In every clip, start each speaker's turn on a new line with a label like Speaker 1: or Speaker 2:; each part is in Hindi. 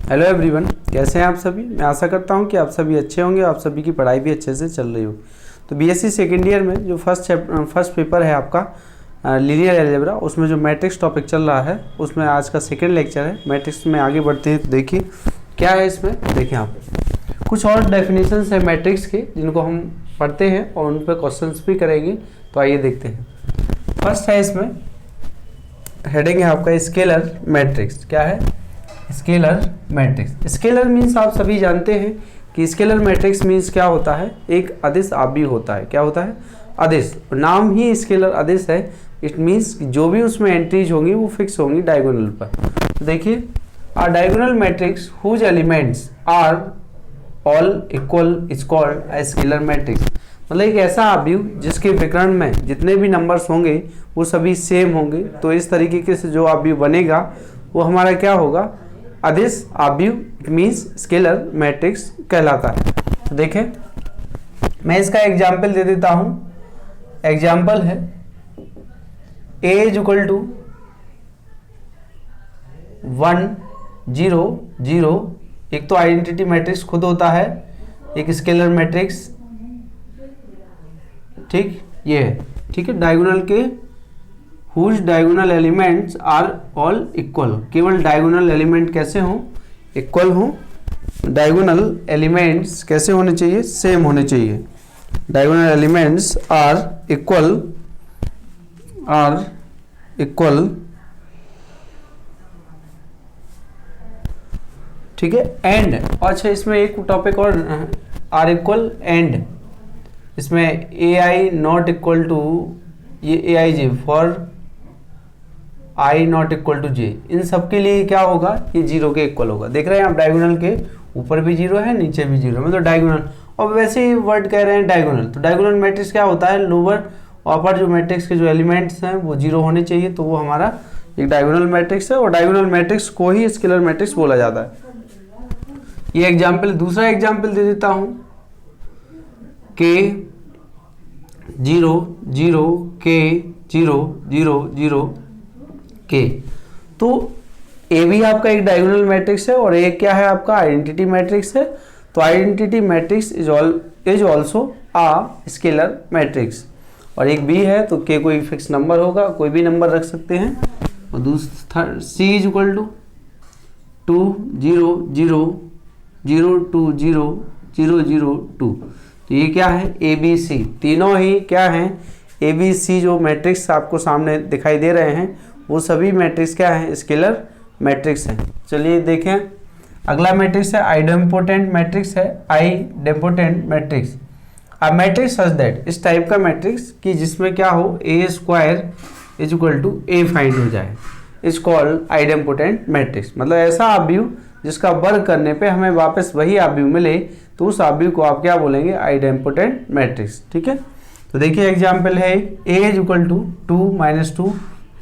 Speaker 1: हेलो एवरीवन, कैसे हैं आप सभी। मैं आशा करता हूं कि आप सभी अच्छे होंगे, आप सभी की पढ़ाई भी अच्छे से चल रही हो। तो बीएससी सेकेंड ईयर में जो फर्स्ट पेपर है आपका लीनियर अलजेब्रा, उसमें जो मैट्रिक्स टॉपिक चल रहा है उसमें आज का सेकेंड लेक्चर है। मैट्रिक्स में आगे बढ़ते हैं तो देखिए क्या है इसमें। देखिए आप कुछ और डेफिनेशंस है मैट्रिक्स के जिनको हम पढ़ते हैं और उन पर क्वेश्चंस भी करेंगे। तो आइए देखते हैं। फर्स्ट है इसमें हेडिंग है आपका स्केलर मैट्रिक्स। क्या है? Scalar matrix. स्केलर मीन्स आप सभी जानते हैं कि स्केलर मैट्रिक्स मीन्स क्या होता है, एक अदिश आव्यूह होता है। क्या होता है? अदिश। नाम ही स्केलर अदिश है। इट मीन्स जो भी उसमें एंट्रीज होंगी वो फिक्स होंगी डायगोनल पर। तो देखिए a diagonal matrix whose elements are all equal is called a scalar matrix. मतलब एक ऐसा आव्यूह जिसके विकर्ण में जितने भी नंबर्स होंगे वो सभी सेम होंगे। तो इस तरीके से जो आव्यूह बनेगा वो हमारा क्या होगा? अदिश आव्यूह। इट मीन्स स्केलर मैट्रिक्स कहलाता है। तो देखें मैं इसका एग्जाम्पल दे देता हूं। एग्जाम्पल है A इज इक्वल टू 1 0 0। एक तो आइडेंटिटी मैट्रिक्स खुद होता है, एक स्केलर मैट्रिक्स। ठीक, ये है। ठीक है, डायगोनल के whose diagonal elements are all equal. केवल डायगोनल एलिमेंट कैसे हों? इक्वल हों। डायगोनल एलिमेंट्स कैसे होने चाहिए? सेम होने चाहिए। Diagonal elements are equal. ठीक है, एंड। अच्छा, इसमें एक टॉपिक और आर इक्वल एंड। इसमें A I not equal to ये A I J for I not equal to J. इन सब के लिए क्या होगा? ये जीरो के इक्वल होगा। देख रहे हैं आप डायगोनल के ऊपर भी जीरो है, नीचे भी जीरो है, मतलब डायगोनल। और वैसे ही वर्ड कह रहे हैं डायगोनल। तो डायगोनल मैट्रिक्स क्या होता है? लोअर और अपर जो मैट्रिक्स के जो एलिमेंट्स हैं वो जीरो होने चाहिए। तो वो हमारा एक डायगोनल मैट्रिक्स है और डायगोनल मैट्रिक्स को ही स्केलर मैट्रिक्स बोला जाता है। ये एग्जाम्पल। दूसरा एग्जाम्पल दे देता हूं के 0 0 के 0 0 0 के। तो ए भी आपका एक डायगोनल मैट्रिक्स है और ए क्या है आपका? आइडेंटिटी मैट्रिक्स है। तो identity matrix is also a scalar matrix. और एक बी है तो के कोई फिक्स नंबर होगा, कोई भी नंबर रख सकते हैं। और दूसरा सी इज इक्वल टू 2 0 0 0 2 0 0 0 2। तो ये क्या है? A B C. तीनों ही क्या हैं? ए बी सी जो मैट्रिक्स आपको सामने दिखाई दे रहे हैं वो सभी मैट्रिक्स क्या है? स्केलर मैट्रिक्स हैं। चलिए देखें अगला मैट्रिक्स है आइडेम्पोटेंट मैट्रिक्स है। आइडेम्पोटेंट मैट्रिक्स अब मैट्रिक्स सच दैट, इस टाइप का मैट्रिक्स कि जिसमें क्या हो? A square is equal to A find हो जाए, इज कॉल्ड आइडेम्पोटेंट मैट्रिक्स। मतलब ऐसा आव्यूह जिसका वर्ग करने पे हमें वापस वही आव्यूह मिले तो उस आव्यूह को आप क्या बोलेंगे? Idempotent matrix. ठीक है, तो देखिए एग्जाम्पल है ए इज इक्वल टू 2 -2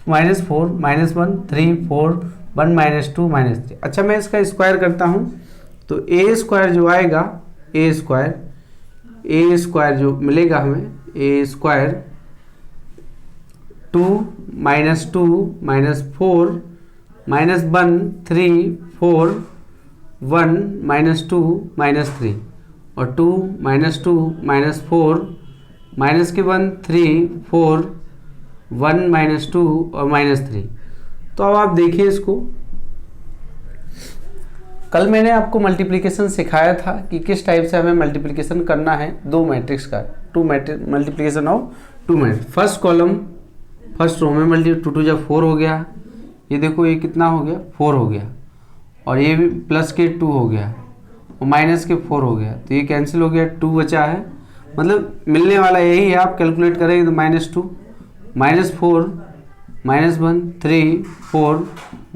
Speaker 1: -4 -1 3 4 1 -2 -3। अच्छा, मैं इसका स्क्वायर करता हूँ तो ए स्क्वायर जो आएगा, ए स्क्वायर जो मिलेगा हमें, ए स्क्वायर 2 -2 -4 -1 3 4 1 -2 -3 और 2 -2 -4 माइनस के 1 3 4 1 -2 और -3। तो अब आप देखिए इसको। कल मैंने आपको मल्टीप्लिकेशन सिखाया था कि किस टाइप से हमें मल्टीप्लिकेशन करना है दो मैट्रिक्स का। Multiplication of two matrix. First column first row में 2 2 जा 4 हो गया। ये देखो ये कितना हो गया? 4 हो गया। और ये भी प्लस के 2 हो गया और माइनस के 4 हो गया। तो ये कैंसिल हो गया, 2 बचा है। मतलब मिलने वाला यही है। आप कैलकुलेट करेंगे तो -2 -4 -1 3 4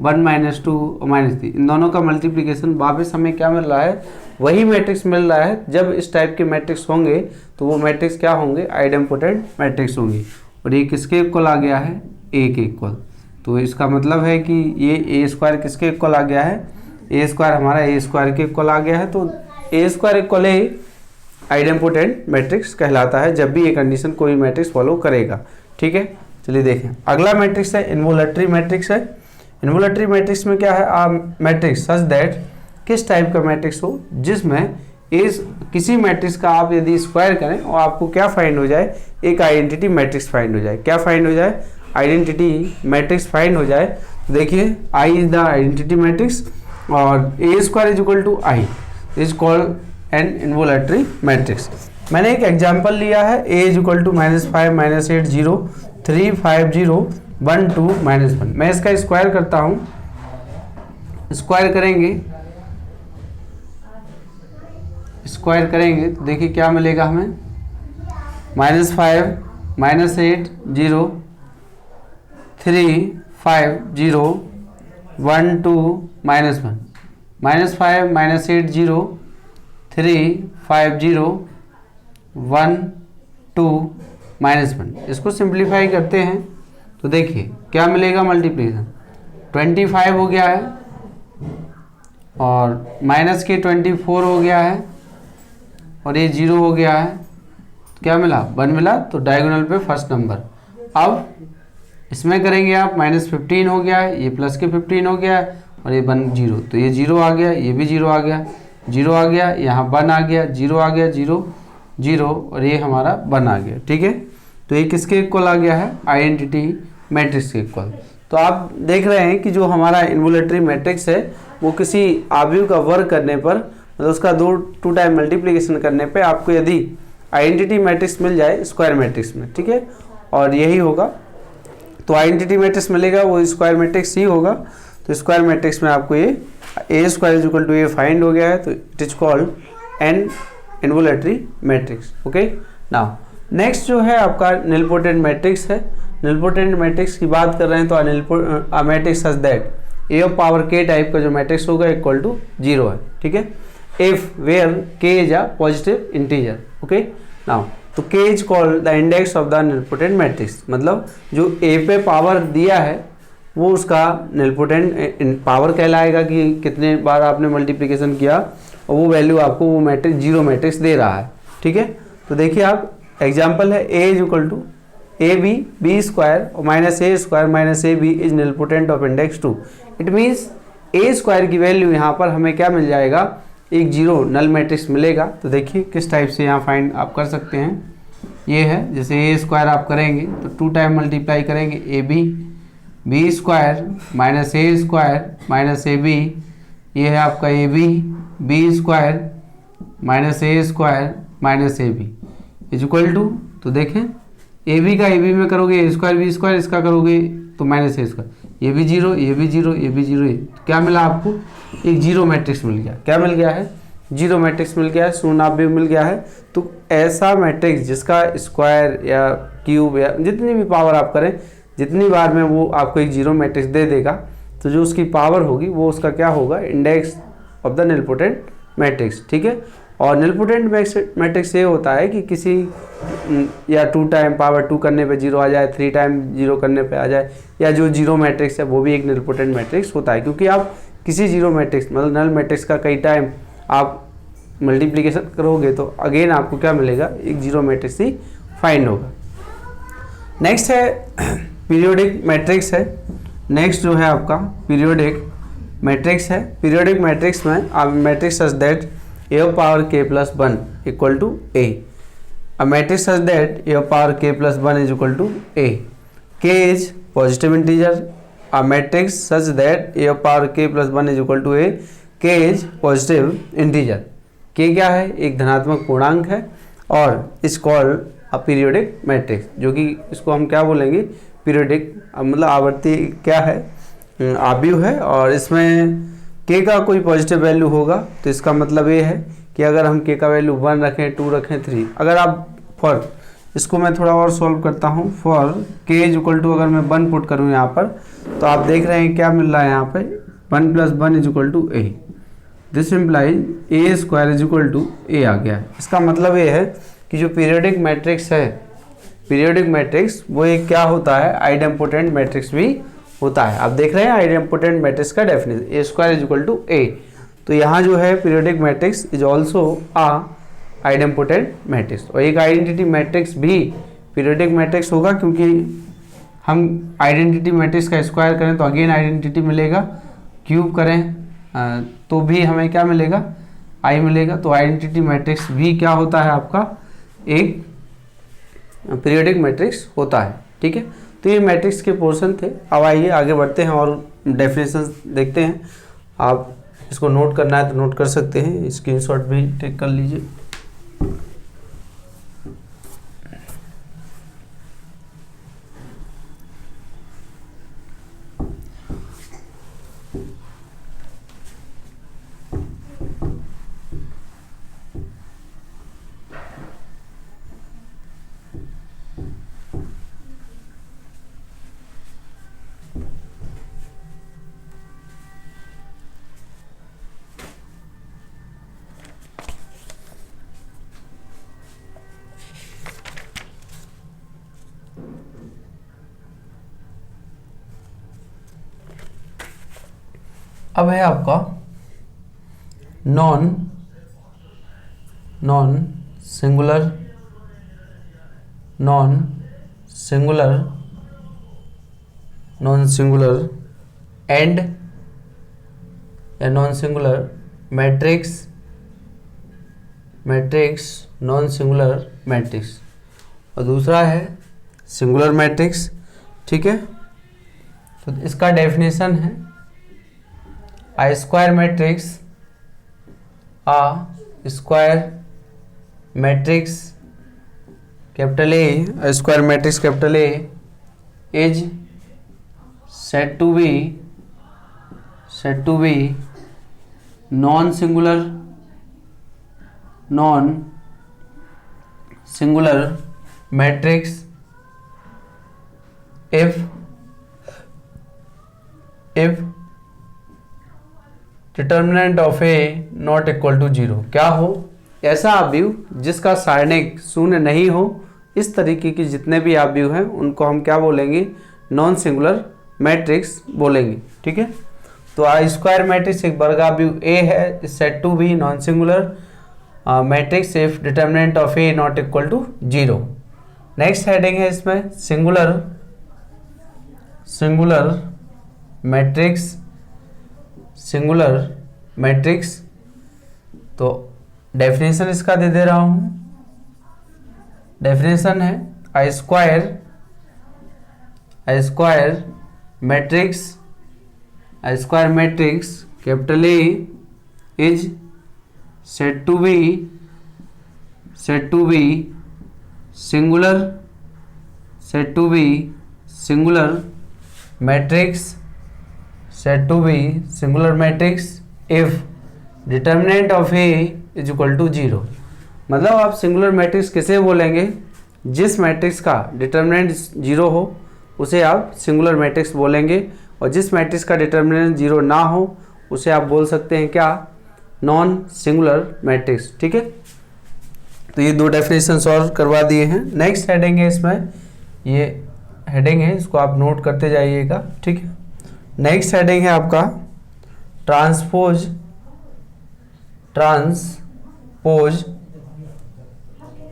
Speaker 1: 1 -2 और -3, इन दोनों का मल्टीप्लिकेशन वापस हमें क्या मिल रहा है? वही मैट्रिक्स मिल रहा है। जब इस टाइप के मैट्रिक्स होंगे तो वो मैट्रिक्स क्या होंगे? आइडेम्पोटेंट मैट्रिक्स होंगे। और ये किसके इक्वल आ गया है? ए के इक्वल। तो इसका मतलब है कि ये ए स्क्वायर किसके इक्वल आ गया है? ए स्क्वायर हमारा ए स्क्वायर के इक्वल आ गया है। तो ए स्क्वायर इक्वल ए आइडेम्पोटेंट मैट्रिक्स कहलाता है जब भी ये कंडीशन कोई मैट्रिक्स फॉलो करेगा। ठीक है, चलिए देखें अगला मैट्रिक्स है इन्वोलेटरी मैट्रिक्स है। इन्वोलेटरी मैट्रिक्स में क्या है? मैट्रिक्स सच दैट किस टाइप का मैट्रिक्स हो, जिसमें इस किसी मैट्रिक्स का आप यदि स्क्वायर करें और आपको क्या फाइंड हो जाए, एक आइडेंटिटी मैट्रिक्स फाइंड हो जाए। क्या फाइंड हो जाए, आइडेंटिटी मैट्रिक्स फाइंड हो जाए। तो देखिए I is the identity matrix और A square is equal to I is called an involutory matrix. मैंने एक एग्जांपल लिया है, ए इज इक्वल टू -5 -8 0 3 5 0 1 2 -1। मैं इसका स्क्वायर करता हूँ, स्क्वायर करेंगे तो देखिए क्या मिलेगा हमें, -5 -8 0 3 5 0 1 2 -1 -5 -8 0 3 5 0 1 2 -1। इसको सिंप्लीफाई करते हैं तो देखिए क्या मिलेगा, मल्टीप्लिकेशन 25 हो गया है और माइनस के 24 हो गया है और ये 0 हो गया है। क्या मिला, 1 मिला, तो डायगोनल पे फर्स्ट नंबर। अब इसमें करेंगे आप, -15 हो गया है, ये प्लस के 15 हो गया है और ये 1 0, तो ये 0 आ गया, ये भी 0 आ गया, 0 आ गया, यहाँ 1 आ गया, 0 आ गया, 0 0 और ये हमारा 1 आ गया। ठीक है, तो ये किसके इक्वल आ गया है, आइडेंटिटी मैट्रिक्स के इक्वल। तो आप देख रहे हैं कि जो हमारा इन्वोलेटरी मैट्रिक्स है वो किसी आव्यूह का वर्ग करने पर, मतलब उसका टू टाइम मल्टीप्लिकेशन करने पे आपको यदि आइडेंटिटी मैट्रिक्स मिल जाए स्क्वायर मैट्रिक्स में, ठीक है, और यही होगा, तो आइडेंटिटी मैट्रिक्स मिलेगा वो स्क्वायर मैट्रिक्स ही होगा। तो स्क्वायर मैट्रिक्स में आपको ये A square is equal to A find हो गया है, तो it is called an involutory matrix. Okay, now next जो है आपका निलपोटेंट मैट्रिक्स है। निलपोटेंट मैट्रिक्स की बात कर रहे हैं तो matrix such that A of power के टाइप का जो मैट्रिक्स होगा इक्वल टू 0 है। ठीक है, इफ वेयर के is a positive integer. Okay, now तो के is called the index of the nilpotent matrix, मतलब जो ए पे पावर दिया है वो उसका निलपोटेंट पावर कहलाएगा कि कितने बार आपने मल्टीप्लिकेशन किया और वो वैल्यू आपको वो मैट्रिक्स 0 मैट्रिक्स दे रहा है। ठीक है, तो देखिए आप एग्जाम्पल है A is equal to A B B square और -a square -a b is nilpotent of index 2। It means A square की वैल्यू यहाँ पर हमें क्या मिल जाएगा, एक 0 नल मैट्रिक्स मिलेगा। तो देखिए किस टाइप से यहाँ फाइंड आप कर सकते हैं, ये है जैसे ए स्क्वायर आप करेंगे तो 2 टाइम मल्टीप्लाई करेंगे A B square -a square -ab, ये है आपका A B square -a square -ab is equal to, तो देखें ए बी का ए बी में करोगे ए स्क्वायर बी स्क्वायर, इसका करोगे तो -a स्क्वायर, ये भी 0 ये भी 0 ये भी 0, तो क्या मिला आपको, एक 0 मैट्रिक्स मिल गया। क्या मिल गया है, 0 मैट्रिक्स मिल गया है, शून्यावय मिल गया है। तो ऐसा मैट्रिक्स जिसका स्क्वायर या क्यूब या जितनी भी पावर आप करें, जितनी बार में वो आपको एक 0 मैट्रिक्स दे देगा, तो जो उसकी पावर होगी वो उसका क्या होगा, index of the nilpotent matrix. ठीक है, और निलपोटेंट मैट्रिक्स ये होता है कि किसी या 2 टाइम पावर 2 करने पे 0 आ जाए, 3 टाइम 0 करने पे आ जाए, या जो 0 मैट्रिक्स है वो भी एक निलपोटेंट मैट्रिक्स होता है, क्योंकि आप किसी 0 मैट्रिक्स मतलब नल मैट्रिक्स का कई टाइम आप मल्टीप्लिकेशन करोगे तो अगेन आपको क्या मिलेगा, एक 0 मैट्रिक्स ही फाइंड होगा। नेक्स्ट है पीरियोडिक मैट्रिक्स है। नेक्स्ट जो है आपका पीरियोडिक मैट्रिक्स है। पीरियोडिक मैट्रिक्स में आप matrix such that a of power k plus 1 equal to a, a matrix such that a of power k plus 1 is equal to a, k is positive integer, a matrix such that a of power k plus 1 is equal to a, k is positive integer, k क्या है, एक धनात्मक पूर्णांक है और इस कॉल्ड अ पीरियोडिक मैट्रिक्स, जो कि इसको हम क्या बोलेंगे, पीरियोडिक मतलब आवर्ती क्या है, आव्यूह है, और इसमें k का कोई पॉजिटिव वैल्यू होगा तो इसका मतलब ये है कि अगर हम k का वैल्यू 1 रखें, 2 रखें, 3, अगर आप फॉर इसको मैं थोड़ा और सॉल्व करता हूँ, for k is equal to अगर मैं 1 पुट करूँ यहाँ पर, तो आप देख रहे हैं क्या मिल रहा है यहाँ पे, 1 + 1 is equal to a, this implies A square is equal to a आ गया है। इसका मतलब ये है कि जो पीरियोडिक मैट्रिक्स है, पीरियोडिक मैट्रिक्स वो एक क्या होता है, आइडेम्पोटेंट मैट्रिक्स भी होता है। आप देख रहे हैं आइडेम्पोटेंट मैट्रिक्स का definition, A square is equal to A, तो यहाँ जो है periodic matrix is also a idempotent matrix, और एक आइडेंटिटी मैट्रिक्स भी पीरियोडिक मैट्रिक्स होगा, क्योंकि हम आइडेंटिटी मैट्रिक्स का स्क्वायर करें तो अगेन आइडेंटिटी मिलेगा, क्यूब करें तो भी हमें क्या मिलेगा, आई मिलेगा। तो आइडेंटिटी मैट्रिक्स भी क्या होता है आपका, एक पीरियोडिक मैट्रिक्स होता है। ठीक है, तो ये मैट्रिक्स के पोर्शन थे। अब आइए आगे बढ़ते हैं और डेफिनेशन देखते हैं। आप इसको नोट करना है तो नोट कर सकते हैं, स्क्रीनशॉट भी टेक कर लीजिए। अब है आपका नॉन सिंगुलर एंड या non singular matrix non singular matrix, और दूसरा है सिंगुलर मैट्रिक्स। ठीक है, तो इसका डेफिनेशन है A square matrix, capital A square matrix capital A is said to be non-singular matrix if determinant of A not equal to 0। क्या हो, ऐसा आव्यूह जिसका सारणिक शून्य नहीं हो। इस तरीके के जितने भी आव्यूह हैं उनको हम क्या बोलेंगे, नॉन सिंगुलर मैट्रिक्स बोलेंगे। ठीक है, तो आ स्क्वायर मैट्रिक्स एक वर्ग आव्यूह ए है, said to be non singular matrix if determinant of A not equal to 0। Next heading है इसमें सिंगुलर मैट्रिक्स। तो डेफिनेशन इसका दे रहा हूं। डेफिनेशन है a square matrix capital A is said to be singular matrix if determinant of A is equal to 0। मतलब आप सिंगुलर मैट्रिक्स किसे बोलेंगे, जिस मैट्रिक्स का डिटर्मिनेंट 0 हो उसे आप सिंगुलर मैट्रिक्स बोलेंगे, और जिस मैट्रिक्स का डिटर्मिनेंट 0 ना हो उसे आप बोल सकते हैं क्या, नॉन सिंगुलर मैट्रिक्स। ठीक है, तो ये दो डेफिनेशन सॉल्व करवा दिए हैं। नेक्स्ट हेडिंग है इसमें, ये हेडिंग है, इसको आप नोट करते जाइएगा। ठीक है, नेक्स्ट हेडिंग है आपका transpose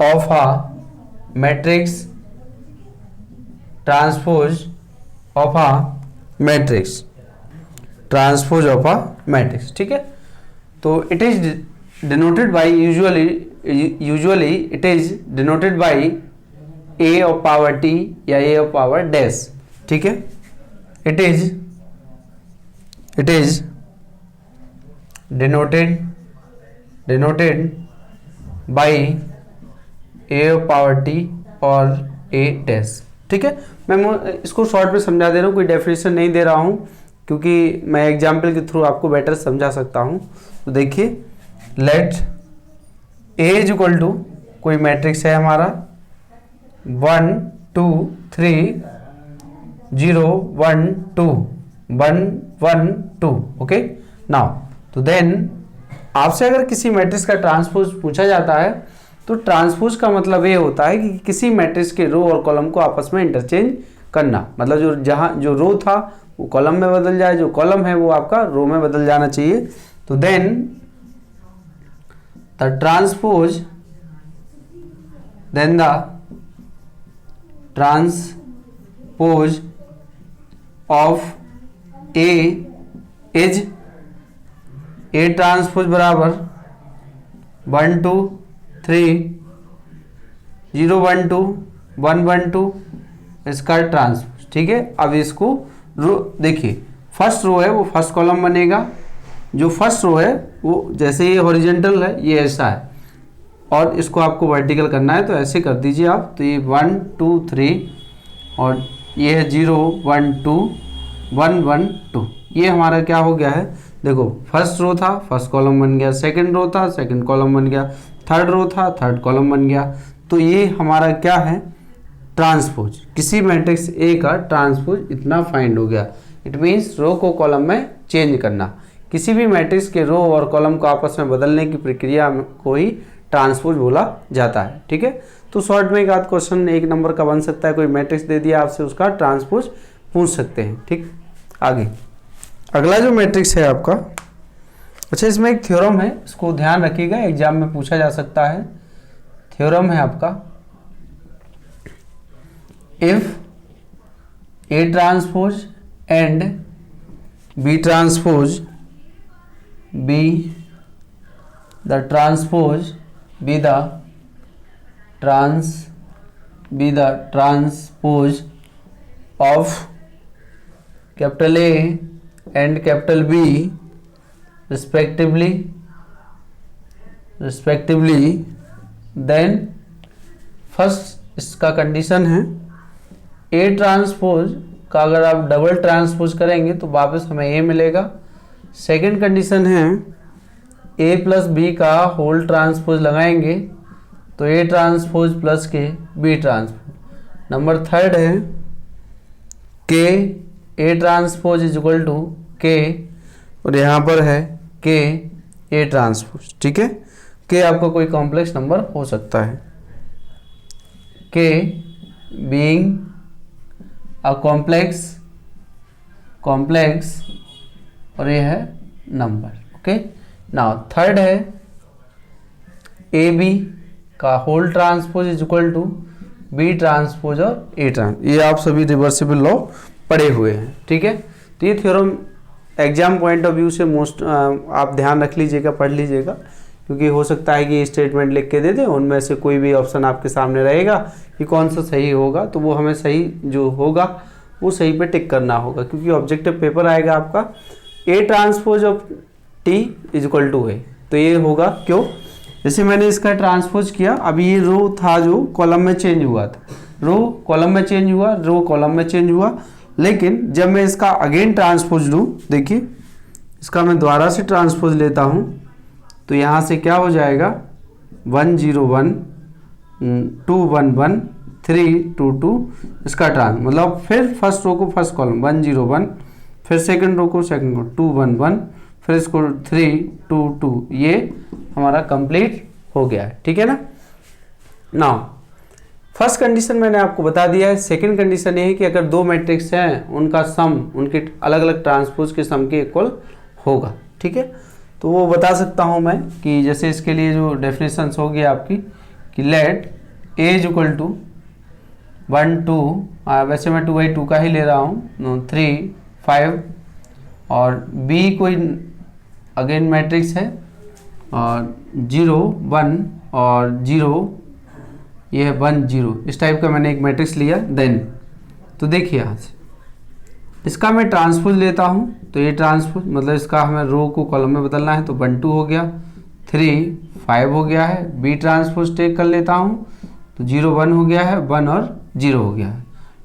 Speaker 1: of a matrix transpose of a matrix. ठीक है, तो it is denoted by usually it is denoted by a of power t या a ऑफ पावर डैश। ठीक है, it is denoted by a of power t और a dash। ठीक है, मैं इसको शॉर्ट में समझा दे रहा हूँ, कोई डेफिनेशन नहीं दे रहा हूँ क्योंकि मैं एग्जाम्पल के थ्रू आपको बेटर समझा सकता हूँ। तो देखिए, let a is equal to कोई मैट्रिक्स है हमारा 1 2 3 0 1 2 1 1 2। ओके, नाउ तो देन आपसे अगर किसी मैट्रिक्स का ट्रांसपोज पूछा जाता है तो ट्रांसपोज का मतलब ये होता है कि किसी मैट्रिक्स के रो और कॉलम को आपस में इंटरचेंज करना। मतलब जो रो था वो कॉलम में बदल जाए, जो कॉलम है वो आपका रो में बदल जाना चाहिए। तो then the transpose of A is A transpose बराबर 1 2 3 0 1 2 1 1 2 इसका ट्रांसपोज। ठीक है, अब इसको रो देखिए, फर्स्ट रो है वो फर्स्ट कॉलम बनेगा, जो फर्स्ट रो है वो जैसे ये हॉरिजेंटल है ये ऐसा है, और इसको आपको वर्टिकल करना है तो ऐसे कर दीजिए आप। तो ये 1 2 3 और ये है 0 1 2 1 1 2, ये हमारा क्या हो गया है, देखो फर्स्ट रो था फर्स्ट कॉलम बन गया, सेकंड रो था सेकंड कॉलम बन गया, थर्ड रो था थर्ड कॉलम बन गया। तो ये हमारा क्या है, ट्रांसपोज, किसी मैट्रिक्स ए का ट्रांसपोज इतना फाइंड हो गया। इट मीन्स रो को कॉलम में चेंज करना, किसी भी मैट्रिक्स के रो और कॉलम को आपस में बदलने की प्रक्रिया को ही ट्रांसपोज बोला जाता है। ठीक है, तो शॉर्ट में एक आध क्वेश्चन 1 नंबर का बन सकता है, कोई मैट्रिक्स दे दिया आपसे उसका ट्रांसपोज पूछ सकते हैं। ठीक, आगे अगला जो मैट्रिक्स है आपका, अच्छा इसमें एक थ्योरम है, इसको ध्यान रखिएगा, एग्जाम में पूछा जा सकता है। थ्योरम है आपका, if A transpose and B transpose be the transpose be the transpose of capital A and capital B respectively, then first इसका कंडीशन है ए ट्रांसपोज का अगर आप डबल ट्रांसपोज करेंगे तो वापस हमें ए मिलेगा। सेकंड कंडीशन है ए प्लस बी का होल ट्रांसपोज लगाएंगे तो ए ट्रांसपोज प्लस के बी ट्रांसपोज। नंबर थर्ड है K A transpose is equal to K, और यहाँ पर है के ए ट्रांसपोज। ठीक है, के आपका कोई कॉम्प्लेक्स नंबर हो सकता है, के बीइंग अ कॉम्प्लेक्स और ये है नंबर। ओके, नाउ थर्ड है ए बी का whole transpose is equal to B transpose और ए ट्रांसपोज। ये आप सभी रिवर्सिबल लॉ पढ़े हुए हैं। ठीक है, तो ये theorem exam point of view से मोस्ट आप ध्यान रख लीजिएगा, पढ़ लीजिएगा, क्योंकि हो सकता है कि स्टेटमेंट लिख के दे दें, उनमें से कोई भी ऑप्शन आपके सामने रहेगा कि कौन सा सही होगा, तो वो हमें सही जो होगा वो सही पे टिक करना होगा, क्योंकि ऑब्जेक्टिव पेपर आएगा आपका A transpose of T is equal to A. तो ये होगा क्यों, जैसे मैंने इसका ट्रांसपोज किया, अभी ये रो था जो कॉलम में चेंज हुआ था, रो कॉलम में चेंज हुआ, रो कॉलम में चेंज हुआ, लेकिन जब मैं इसका अगेन ट्रांसपोज लूँ, देखिए इसका मैं दोबारा से ट्रांसपोज लेता हूँ तो यहाँ से क्या हो जाएगा 1 0 1 2 1 1 3 2 2, इसका मतलब फिर फर्स्ट रो को फर्स्ट कॉलम 1 0 1, फिर सेकंड रो को सेकंड कॉलम 2 1 1, फिर इसको 3 2 2, ये हमारा कंप्लीट हो गया है। ठीक है ना। नाउ फर्स्ट कंडीशन मैंने आपको बता दिया है। सेकंड कंडीशन ये है कि अगर दो मैट्रिक्स हैं उनका सम उनके अलग अलग ट्रांसपोज के सम के इक्वल होगा। ठीक है, तो वो बता सकता हूँ मैं कि जैसे इसके लिए जो डेफिनेशंस होगी आपकी कि let A is equal to 1 2, वैसे मैं 2/2 का ही ले रहा हूँ, 3 5, और बी कोई अगेन मैट्रिक्स है और 0 1 और 0, ये है 1 0, इस टाइप का मैंने एक मैट्रिक्स लिया। देन तो देखिए यहाँ से इसका मैं ट्रांसपोज लेता हूँ, तो ये ट्रांसपोज मतलब इसका हमें रो को कॉलम में बदलना है, तो 1 2 हो गया, 3 5 हो गया है, बी ट्रांसपोज टेक कर लेता हूँ तो 0 1 हो गया है, 1 और 0 हो गया है।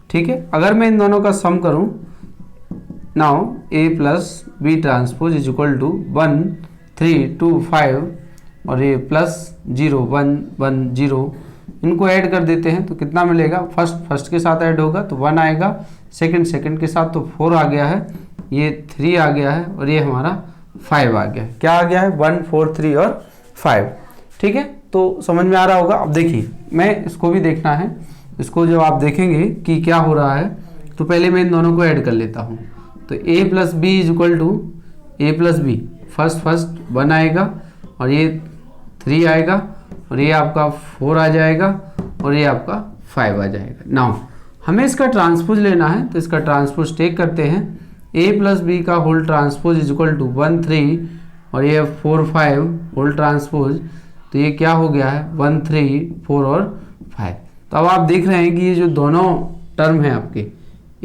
Speaker 1: ठीक है, अगर मैं इन दोनों का सम करूँ, now A plus B transpose is equal to 1 3 2 5 और ये प्लस 0 1 1 0, इनको ऐड कर देते हैं तो कितना मिलेगा, फर्स्ट के साथ ऐड होगा तो 1 आएगा, सेकंड के साथ तो 4 आ गया है, ये 3 आ गया है और ये हमारा 5 आ गया है। क्या आ गया है, 1 4 3 और 5। ठीक है, तो समझ में आ रहा होगा। अब देखिए मैं इसको भी देखना है, इसको जब आप देखेंगे कि क्या हो रहा है तो पहले मैं इन दोनों को ऐड कर लेता हूँ। तो a plus B is equal to A plus B, first 1 आएगा और ये 3 आएगा और ये आपका 4 आ जाएगा और ये आपका 5 आ जाएगा। नाउ हमें इसका ट्रांसपोज लेना है तो इसका ट्रांसपोज टेक करते हैं, a प्लस बी का whole transpose is equal to 1 3 और ये 4 5 होल ट्रांसपोज, तो ये क्या हो गया है 1 3 4 और 5। तो अब आप देख रहे हैं कि ये जो दोनों टर्म है आपके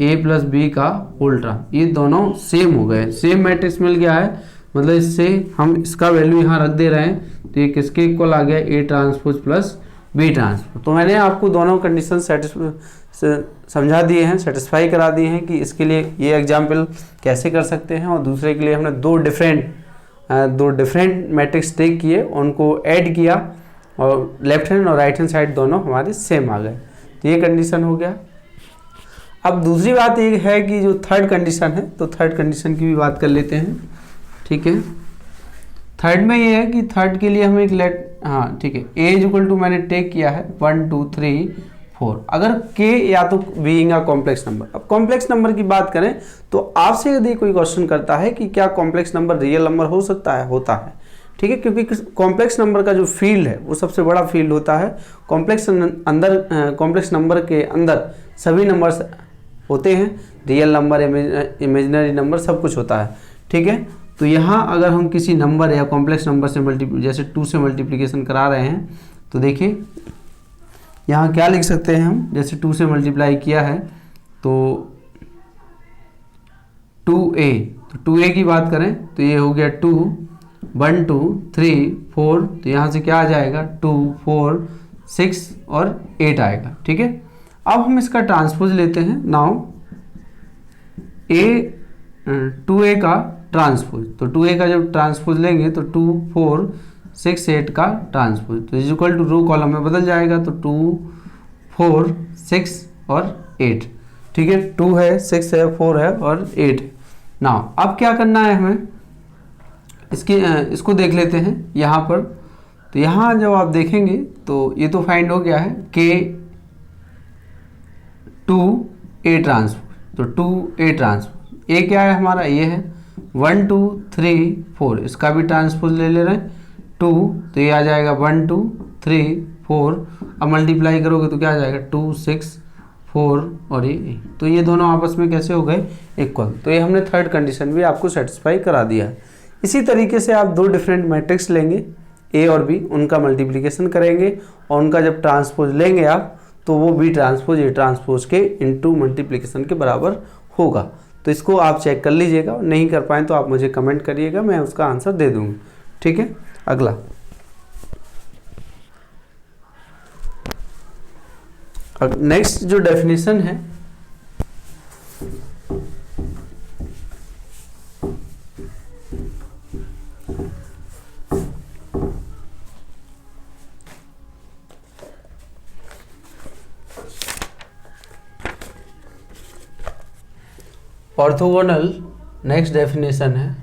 Speaker 1: a प्लस बी का होल टर्म, ये दोनों सेम हो गए, सेम मैट्रिक्स मिल गया है, मतलब इससे हम इसका वैल्यू यहाँ रख दे रहे हैं, तो ये किसके इक्वल आ गया a transpose plus B transpose. तो मैंने आपको दोनों कंडीशन समझा दिए हैं, सेटिस्फाई करा दिए हैं कि इसके लिए ये एग्जाम्पल कैसे कर सकते हैं, और दूसरे के लिए हमने दो डिफरेंट मैट्रिक्स टेक किए, उनको ऐड किया और लेफ्ट हैंड और राइट हैंड साइड दोनों हमारे सेम आ गए। तो ये कंडीशन हो गया। अब दूसरी बात ये है कि जो थर्ड कंडीशन है, तो थर्ड कंडीशन की भी बात कर लेते हैं। ठीक है, थर्ड में ये है कि थर्ड के लिए हम एक ठीक है, a इज इक्वल टू मैंने टेक किया है 1 2 3 4, अगर k या तो बीइंग अ कॉम्प्लेक्स नंबर। अब कॉम्प्लेक्स नंबर की बात करें तो आपसे यदि कोई क्वेश्चन करता है कि क्या कॉम्प्लेक्स नंबर रियल नंबर हो सकता है, होता है। ठीक है, क्योंकि कॉम्प्लेक्स नंबर का जो फील्ड है वो सबसे बड़ा फील्ड होता है। कॉम्प्लेक्स नंबर के अंदर सभी नंबर्स होते हैं, रियल नंबर, इमेजिनरी नंबर, सब कुछ होता है। ठीक है, तो यहाँ अगर हम किसी नंबर या कॉम्प्लेक्स नंबर से जैसे 2 से मल्टीप्लिकेशन करा रहे हैं, तो देखिए यहाँ क्या लिख सकते हैं हम, जैसे 2 से मल्टीप्लाई किया है तो 2a, तो 2a की बात करें तो ये हो गया 2 1 2 3 4, तो यहाँ से क्या आ जाएगा 2 4 6 और 8 आएगा। ठीक है, अब हम इसका ट्रांसपोज लेते हैं। नाउ 2a का ट्रांसपोज, तो 2a का जब ट्रांसपोज लेंगे तो 2 4 6 8 का ट्रांसपोज, तो is equal to row column में बदल जाएगा, तो 2 4 6 और 8। ठीक है, 2 है 6 है 4 है और 8 है। नाउ अब क्या करना है हमें, इसको देख लेते हैं यहाँ पर। तो यहाँ जब आप देखेंगे तो ये तो फाइंड हो गया है k 2a ट्रांसपोज, तो 2a ट्रांसपोज, a क्या है हमारा, ये है 1 2 3 4, इसका भी ट्रांसपोज ले रहे हैं 2, तो ये आ जाएगा 1 2 3 4, अब मल्टीप्लाई करोगे तो क्या आ जाएगा 2 6 4 और ये, तो ये दोनों आपस में कैसे हो गए, इक्वल। तो ये हमने थर्ड कंडीशन भी आपको सेटिस्फाई करा दिया है। इसी तरीके से आप दो डिफरेंट मैट्रिक्स लेंगे a और b, उनका मल्टीप्लिकेशन करेंगे और उनका जब ट्रांसपोज लेंगे आप, तो वो b ट्रांसपोज a ट्रांसपोज के इनटू मल्टीप्लिकेशन के बराबर होगा। तो इसको आप चेक कर लीजिएगा, नहीं कर पाएँ तो आप मुझे कमेंट करिएगा, मैं उसका आंसर दे दूँगा। ठीक है, अगला नेक्स्ट जो डेफिनेशन है, ऑर्थोगोनल, नेक्स्ट डेफिनेशन है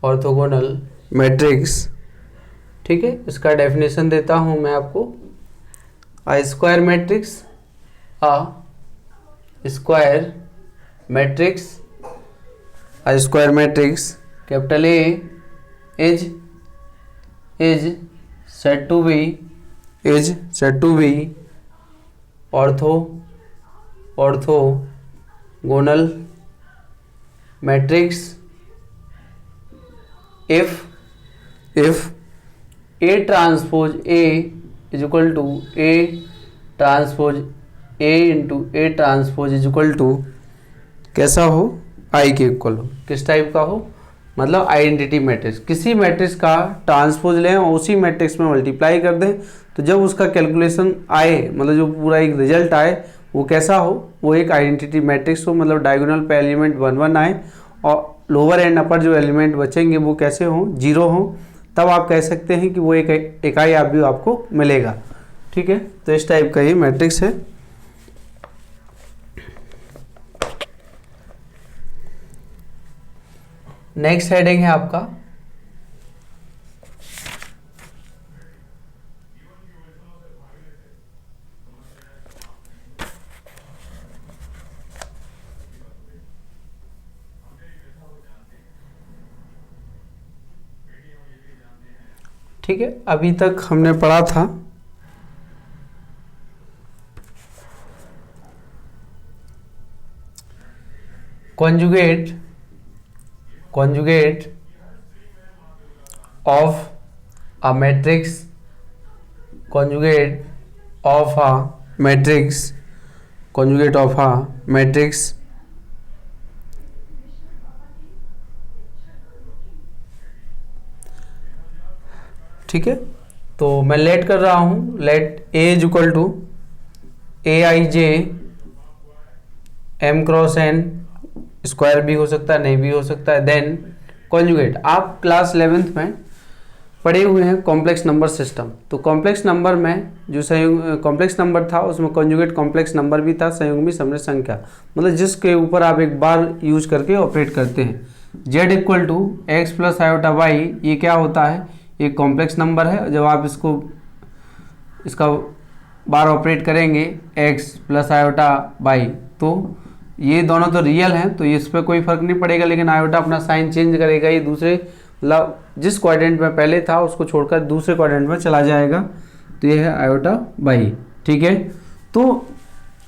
Speaker 1: ऑर्थोगोनल मैट्रिक्स। ठीक है, इसका डेफिनेशन देता हूं मैं आपको। A square matrix capital A is said to be orthogonal matrix if A transpose A is equal to A transpose A into A transpose is equal to कैसा हो, I के इक्वल हो। किस टाइप का हो, मतलब आइडेंटिटी मैट्रिक्स। किसी मैट्रिक्स का ट्रांसपोज लें और उसी मैट्रिक्स में मल्टीप्लाई कर दें, तो जब उसका कैलकुलेशन आए, मतलब जो पूरा एक रिजल्ट आए, वो कैसा हो, वो एक आइडेंटिटी मैट्रिक्स हो, मतलब डायगोनल पे एलिमेंट 1 1 आए और लोअर एंड अपर जो एलिमेंट बचेंगे वो कैसे हों, 0 हों, तब आप कह सकते हैं कि वो एक इकाई भी आपको मिलेगा। ठीक है, तो इस टाइप का ये मैट्रिक्स है। नेक्स्ट हेडिंग है आपका ठीक है, अभी तक हमने पढ़ा था conjugate of a matrix, conjugate of a matrix, conjugate of a matrix ठीक है। तो मैं लेट कर रहा हूं, let A is equal to AIJ M cross N, square भी हो सकता है, नहीं भी हो सकता है। देन कॉन्जुगेट, आप क्लास 11th में पढ़े हुए हैं कॉम्प्लेक्स नंबर सिस्टम। तो कॉम्प्लेक्स नंबर में जो संयुग कॉम्प्लेक्स नंबर था उसमें कॉन्जुगेट कॉम्प्लेक्स नंबर भी था, संयुग्मी समृद्ध संख्या, मतलब जिसके ऊपर आप एक बार यूज करके ऑपरेट करते हैं। Z equal to x plus iota y, ये क्या होता है, ये कॉम्प्लेक्स नंबर है। जब आप इसका बार ऑपरेट करेंगे x प्लस आयोटा वाई, तो ये दोनों तो रियल हैं, तो इस पर कोई फर्क नहीं पड़ेगा, लेकिन आयोटा अपना साइन चेंज करेगा, ये दूसरे मतलब जिस क्वाड्रेंट में पहले था उसको छोड़कर दूसरे क्वाड्रेंट में चला जाएगा। तो ये है आयोटा बाई, ठीक है। तो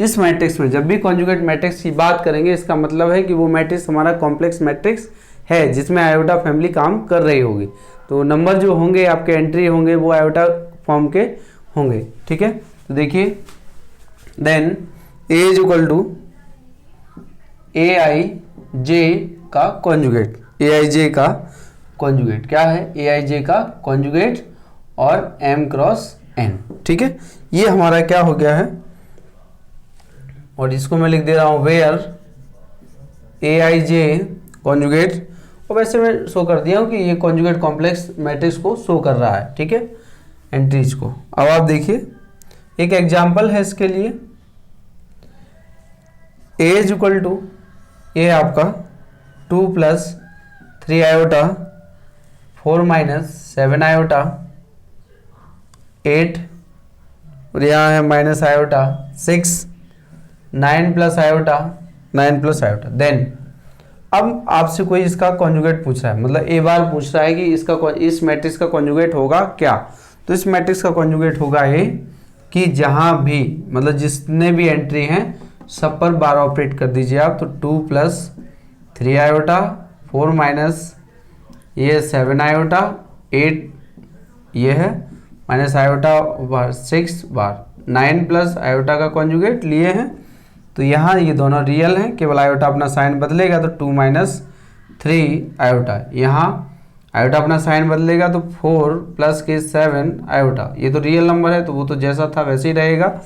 Speaker 1: इस मैट्रिक्स में जब भी कॉन्जुगेट मैट्रिक्स की बात करेंगे, इसका मतलब है कि वो मैट्रिक्स हमारा कॉम्प्लेक्स मैट्रिक्स है जिसमें आयोटा फैमिली काम कर रही होगी। तो नंबर जो होंगे आपके एंट्री होंगे वो आयोटा फॉर्म के होंगे, ठीक है। तो देखिए, then A is equal to AIJ का कॉन्जुगेट, AIJ का कॉन्जुगेट क्या है, AIJ का कॉन्जुगेट और M क्रॉस N, ठीक है। ये हमारा क्या हो गया है, और इसको मैं लिख दे रहा हूं वेयर AIJ कॉन्जुगेट, और वैसे मैं शो कर दिया हूं कि ये कॉन्जुगेट कॉम्प्लेक्स मैट्रिक्स को शो कर रहा है, ठीक है, एंट्रीज को। अब आप देखिए एक एग्जाम्पल है इसके लिए, A इज इक्वल टू ए आपका 2 प्लस 3 आयोटा 4 माइनस 7 आयोटा 8, और यहाँ है minus iota 6, 9 plus iota 9 plus iota. Then अब आपसे कोई इसका कॉन्जुगेट पूछ रहा है, मतलब ए बार पूछ रहा है कि इसका इस मैट्रिक्स का कॉन्जुगेट होगा क्या। तो इस मैट्रिक्स का कॉन्जुगेट होगा ये कि जहां भी मतलब जितने भी एंट्री हैं सब पर बार ऑपरेट कर दीजिए आप। तो 2 प्लस 3 आयोटा 4 माइनस ये 7 आयोटा 8 ये है माइनस आयोटा बार 6 बार 9 प्लस आयोटा का कॉन्जुगेट लिए हैं। तो यहाँ ये दोनों रियल हैं, केवल आयोटा अपना साइन बदलेगा तो 2 माइनस 3 आयोटा, यहाँ आयोटा अपना साइन बदलेगा तो 4 प्लस के 7 आयोटा, ये तो रियल नंबर है तो वो तो जैसा था वैसे ही रहेगा,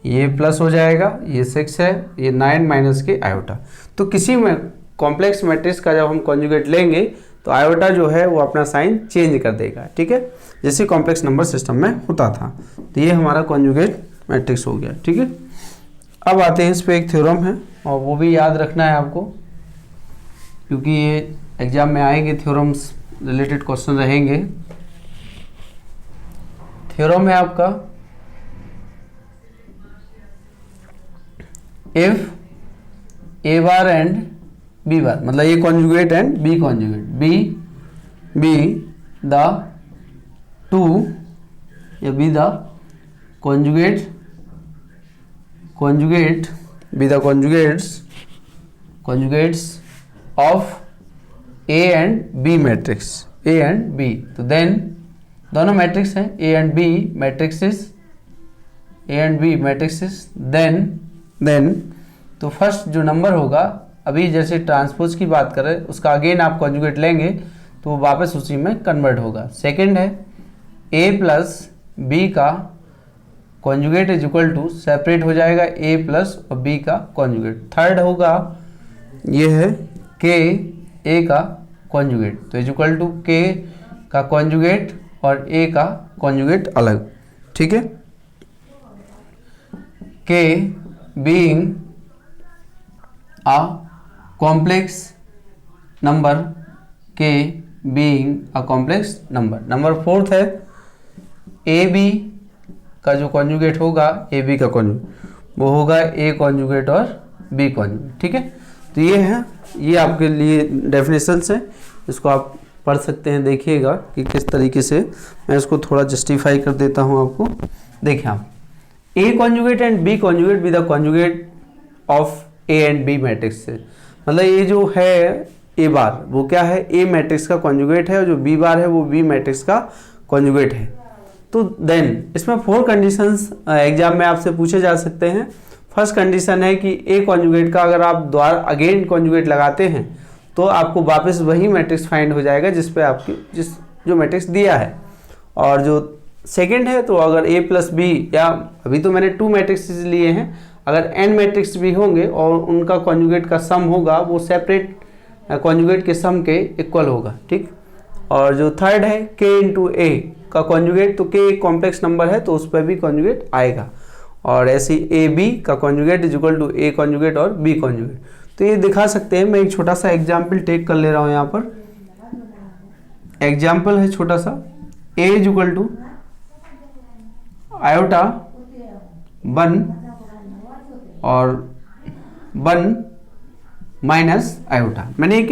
Speaker 1: ये प्लस हो जाएगा, ये 6 है, ये 9 माइनस के आयोटा। तो किसी में कॉम्प्लेक्स मैट्रिक्स का जब हम कॉन्जुगेट लेंगे तो आयोटा जो है वो अपना साइन चेंज कर देगा, ठीक है, जैसे कॉम्प्लेक्स नंबर सिस्टम में होता था। तो ये हमारा कॉन्जुगेट मैट्रिक्स हो गया, ठीक है। अब आते हैं इस पे एक थ्योरम है और वो भी याद रखना है आपको, क्योंकि ये एग्जाम में आएंगे, थ्योरम्स रिलेटेड क्वेश्चन रहेंगे। थ्योरम है आपका if A bar and B bar, मतलब A conjugate and B conjugate, be the two या be the conjugate be the conjugates of A and B matrix, A and B. तो देन दोनों मैट्रिक्स हैं A and B matrices, then तो फर्स्ट जो नंबर होगा, अभी जैसे ट्रांसपोज की बात करें उसका अगेन आप कॉन्जुगेट लेंगे तो वो वापस उसी में कन्वर्ट होगा। सेकंड है ए प्लस बी का conjugate is equal to, separate हो जाएगा ए प्लस और बी का कॉन्जुगेट। थर्ड होगा ये है के ए का कॉन्जुगेट, तो इज इक्वल टू के का कॉन्जुगेट और ए का कॉन्जुगेट अलग, ठीक है। के बीइंग अ कॉम्प्लेक्स नंबर, के being a complex number. Number fourth है ए बी का जो कॉन्जुगेट होगा, ए बी का कॉन्जुगेट वो होगा ए कॉन्जुगेट और बी कॉन्जुगेट, ठीक है। तो ये है, ये आपके लिए डेफिनेशंस है, इसको आप पढ़ सकते हैं, देखिएगा कि किस तरीके से। मैं इसको थोड़ा जस्टिफाई कर देता हूं आपको। देखिए आप A conjugate and B conjugate with the conjugate of A and B matrix से, मतलब ये जो है ए बार वो क्या है, ए मैट्रिक्स का कॉन्जुगेट है, और जो बी बार है वो बी मैट्रिक्स का कॉन्जुगेट है। तो देन इसमें 4 कंडीशंस एग्जाम में आपसे पूछे जा सकते हैं। फर्स्ट कंडीशन है कि ए कॉन्जुगेट का अगर आप द्वारा अगेन कॉन्जुगेट लगाते हैं तो आपको वापस वही मैट्रिक्स फाइंड हो जाएगा जिस पे आपकी जो मैट्रिक्स दिया है। और जो सेकंड है, तो अगर ए प्लस बी, या अभी तो मैंने 2 मैट्रिक्स लिए हैं, अगर n मैट्रिक्स भी होंगे और उनका कॉन्जुगेट का सम होगा वो सेपरेट कॉन्जुगेट के सम के इक्वल होगा, ठीक। और जो थर्ड है k इंटू ए का कॉन्जुगेट, तो k एक कॉम्प्लेक्स नंबर है तो उस पर भी कॉन्जुगेट आएगा। और ऐसी ए बी का conjugate is equal to A conjugate और बी कॉन्जुगेट। तो ये दिखा सकते हैं। मैं एक छोटा सा एग्जाम्पल टेक कर ले रहा हूँ यहाँ पर। एग्जाम्पल है छोटा सा, a is equal to iota 1 और 1 माइनस आयोटा। मैंने एक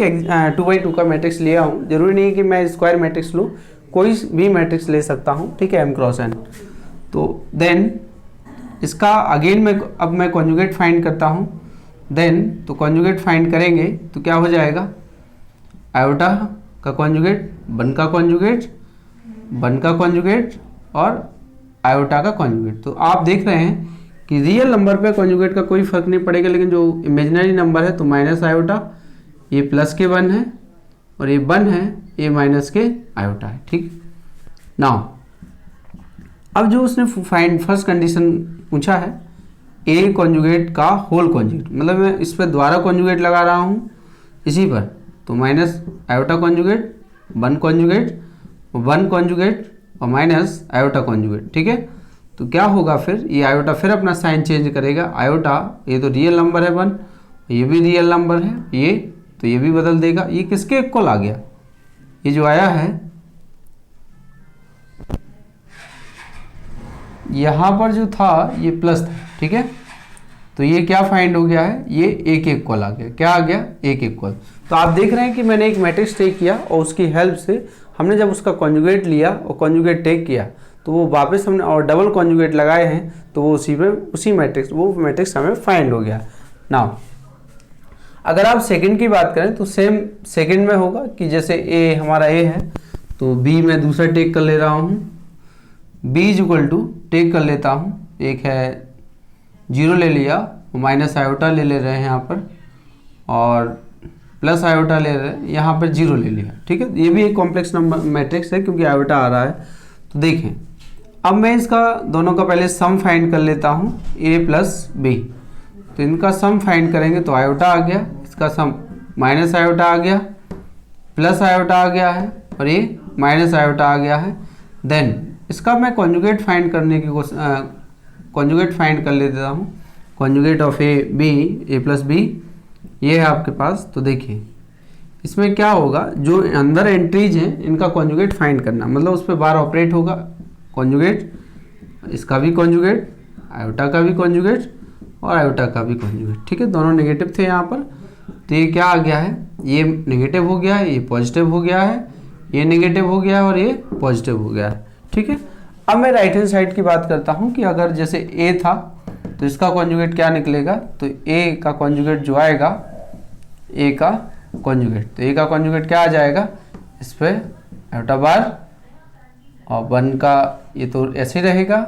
Speaker 1: 2x2 का मैट्रिक्स लिया हूँ, जरूरी नहीं कि मैं स्क्वायर मैट्रिक्स लूँ, कोई भी मैट्रिक्स ले सकता हूँ, ठीक है, m क्रॉस n। तो देन इसका अगेन मैं कॉन्जुगेट फाइंड करता हूँ। देन तो कॉन्जुगेट फाइंड करेंगे तो क्या हो जाएगा, आयोटा का कॉन्जुगेट, 1 का कॉन्जुगेट, 1 का कॉन्जुगेट और आयोटा का कॉन्जुगेट। तो आप देख रहे हैं कि रियल नंबर पे कॉन्जुगेट का कोई फर्क नहीं पड़ेगा, लेकिन जो इमेजिनरी नंबर है तो माइनस आयोटा, ये प्लस के 1 है और ये 1 है, ये माइनस के आयोटा है, ठीक। नाउ अब जो उसने फाइंड फर्स्ट कंडीशन पूछा है, ए कॉन्जुगेट का होल कॉन्जुगेट, मतलब मैं इस पर द्वारा कॉन्जुगेट लगा रहा हूँ इसी पर, तो minus iota conjugate, 1 conjugate, 1 conjugate और माइनस आयोटा कॉन्जुगेट, ठीक है। तो क्या होगा फिर, ये आयोटा फिर अपना साइन चेंज करेगा। आयोटा ये तो रियल नंबर है 1, ये भी रियल नंबर है, ये तो ये भी बदल देगा। ये किसके इक्वल आ गया, ये जो आया है यहाँ पर जो था ये प्लस था, ठीक है। तो ये क्या फाइंड हो गया है, ये ए के इक्वल आ गया। क्या आ गया, ए के इक्वल। तो आप देख रहे हैं कि मैंने एक मैट्रिक्स टेक किया और उसकी हेल्प से हमने जब उसका कॉन्जुगेट लिया और कॉन्जुगेट टेक किया तो वो वापस हमने और डबल कॉन्जुगेट लगाए हैं तो वो उसी मैट्रिक्स हमें फाइंड हो गया। नाउ अगर आप सेकंड की बात करें तो सेम सेकंड में होगा कि जैसे ए हमारा ए है तो बी मैं दूसरा टेक कर ले रहा हूँ, बी इज इक्वल टू टेक कर लेता हूँ, एक है 0 ले लिया, माइनस आयोटा ले रहे हैं यहाँ पर, और प्लस आयोटा ले रहे हैं यहाँ पर 0 ले लिया, ठीक है। ये भी एक कॉम्प्लेक्स नंबर मैट्रिक्स है क्योंकि आयोटा आ रहा है। तो देखें अब मैं इसका दोनों का पहले सम फाइंड कर लेता हूँ, a प्लस बी। तो इनका सम फाइंड करेंगे तो आयोटा आ गया, इसका सम माइनस आयोटा आ गया, प्लस आयोटा आ गया है और ये माइनस आयोटा आ गया है। देन इसका मैं कॉन्जुगेट फाइंड करने की कॉन्जुगेट फाइंड कर लेता हूँ। Conjugate of A plus B ये है आपके पास। तो देखिए इसमें क्या होगा, जो अंदर एंट्रीज हैं इनका कॉन्जुगेट फाइंड करना, मतलब उस पर बार ऑपरेट होगा। कॉन्जुगेट, इसका भी कॉन्जुगेट, आयोटा का भी कॉन्जुगेट और आयोटा का भी कॉन्जुगेट, ठीक है। दोनों नेगेटिव थे यहाँ पर, तो ये क्या आ गया है, ये नेगेटिव हो गया है, ये पॉजिटिव हो गया है, ये नेगेटिव हो गया है और ये पॉजिटिव हो गया है, ठीक है। अब मैं राइट हैंड साइड की बात करता हूँ कि अगर जैसे ए था तो इसका कॉन्जुगेट क्या निकलेगा, तो ए का कॉन्जुगेट जो आएगा, ए का कॉन्जुगेट, तो ए का कॉन्जुगेट क्या आ जाएगा, इस पर आयोटा बार और 1 का ये तो ऐसे ही रहेगा,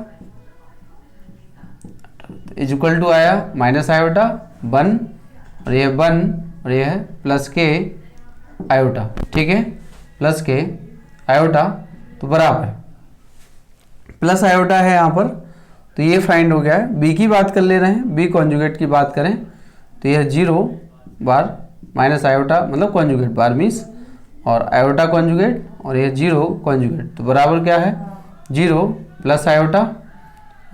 Speaker 1: इज इक्वल टू आया माइनस आयोटा 1 और ये 1 और ये है प्लस के आयोटा, ठीक है, प्लस के आयोटा, तो बराबर प्लस आयोटा है यहाँ पर। तो ये फाइंड हो गया है। बी की बात कर ले रहे हैं, बी कॉन्जुगेट की बात करें तो यह 0 बार माइनस आयोटा, मतलब कॉन्जुगेट बार मीन्स, और आयोटा कॉन्जुगेट और ये 0 कॉन्जुगेट, तो बराबर क्या है 0 प्लस आयोटा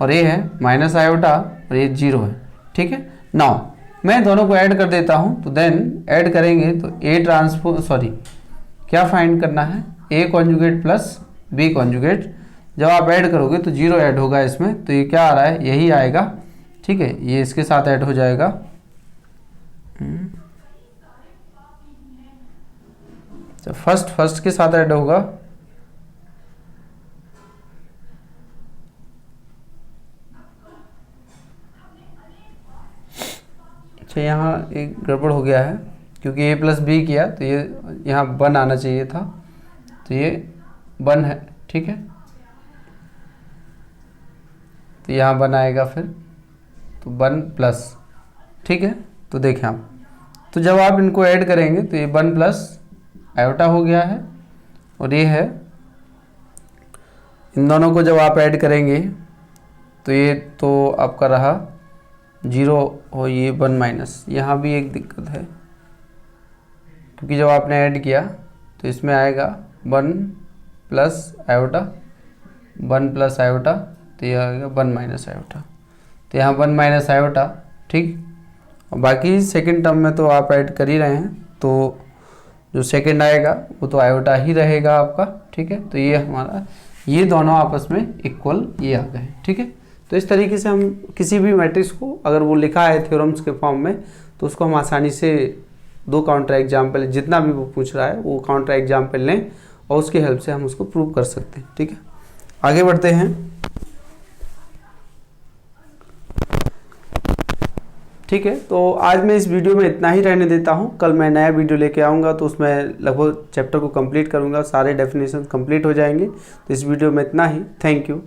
Speaker 1: और ये है माइनस आयोटा और ये 0 है, ठीक है। नाउ मैं दोनों को ऐड कर देता हूँ, तो देन ऐड करेंगे तो ए क्या फाइंड करना है, A conjugate plus B conjugate. जब आप ऐड करोगे तो 0 ऐड होगा इसमें, तो ये क्या आ रहा है, यही आएगा, ठीक है। ये इसके साथ ऐड हो जाएगा, तो फर्स्ट के साथ ऐड होगा, अच्छा यहाँ एक गड़बड़ हो गया है। क्योंकि ए प्लस बी किया तो ये यहाँ 1 आना चाहिए था, तो ये 1 है, ठीक है। तो यहाँ 1 आएगा फिर, तो 1 प्लस, ठीक है। तो देखें आप, तो जब आप इनको ऐड करेंगे तो ये 1 प्लस आयोटा हो गया है, और ये है, इन दोनों को जब आप ऐड करेंगे तो ये तो आपका रहा 0 और ये 1 माइनस। यहाँ भी एक दिक्कत है, क्योंकि जब आपने ऐड किया तो इसमें आएगा 1 प्लस आयोटा, 1 प्लस आयोटा, तो यह आएगा 1 माइनस आयोटा, तो यहाँ 1 माइनस आयोटा, ठीक। और बाकी सेकंड टर्म में तो आप ऐड कर ही रहे हैं, तो जो सेकंड आएगा वो तो आयोटा ही रहेगा आपका, ठीक है। तो ये हमारा, ये दोनों आपस में इक्वल ये आ गए, ठीक है। तो इस तरीके से हम किसी भी मैट्रिक्स को, अगर वो लिखा है थ्योरम्स के फॉर्म में, तो उसको हम आसानी से 2 काउंटर एग्जाम्पल, जितना भी वो पूछ रहा है वो काउंटर एग्जाम्पल लें और उसकी हेल्प से हम उसको प्रूव कर सकते हैं, ठीक है। आगे बढ़ते हैं, ठीक है। तो आज मैं इस वीडियो में इतना ही रहने देता हूँ। कल मैं नया वीडियो लेके आऊँगा, तो उसमें लगभग चैप्टर को कंप्लीट करूँगा, सारे डेफिनेशन कंप्लीट हो जाएंगे। तो इस वीडियो में इतना ही। Thank you.